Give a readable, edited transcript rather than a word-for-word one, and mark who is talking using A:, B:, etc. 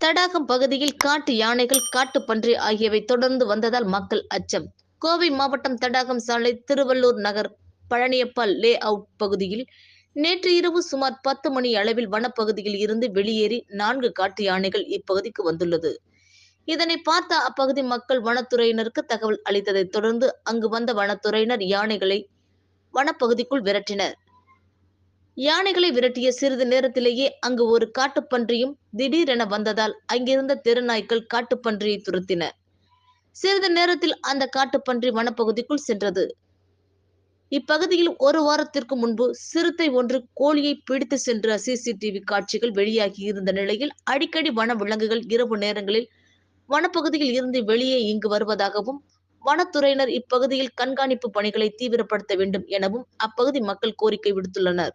A: தடாகம் பகுதியில் காட்டு யானைகள், காட்டுப்பன்றி ஆகியவை தொடர்ந்து வந்ததால் மக்கள் அச்சம். கோவை மாவட்டம் தடாகம் சாலை திருவள்ளூர் நகர் பழனியப்பா லே அவுட் பகுதியில் நேற்று இரவு சுமார் 10 மணி அளவில் வனப்பகுதியில் இருந்து வெளியேறி 4 காட்டு யானைகள் இப்பகுதிக்கு வந்துள்ளது. இதனை பார்த்த அப்பகுதி மக்கள் வனத்துறையினருக்கு தகவல் அளித்ததைத் தொடர்ந்து அங்கு வந்த வனத்துறையினர் யானைகளை வனப்பகுதிக்குள் விரட்டினர். யானைகளை விரட்டிய சிறிது நேரத்திலேயே அங்கு ஒரு காட்டுப்பன்றியும் திடீரென வந்ததால் அங்கிருந்த தெருநாய்க்கள் காட்டுப்பன்றியை துரத்தின. சிறிது நேரத்தில் அந்த காட்டுப்பன்றி வனப்பகுதிக்குள் சென்றது. இப்பகுதியில் ஒரு வாரத்திற்கு முன்பு சிறுத்தை ஒன்று கோழியை பிடித்து சென்ற சிசிடிவி காட்சிகள் வெளியாகி இருந்த நிலையில் அடிக்கடி வன விலங்குகள் இரவு நேரங்களில் வனப்பகுதியில் இருந்து வெளியே இங்கு வருவதாகவும் வனத்துறையினர் இப்பகுதியில் கண்காணிப்பு பணிகளை தீவிரப்படுத்த வேண்டும் எனவும் அப்பகுதி மக்கள் கோரிக்கை விடுத்துள்ளனர்.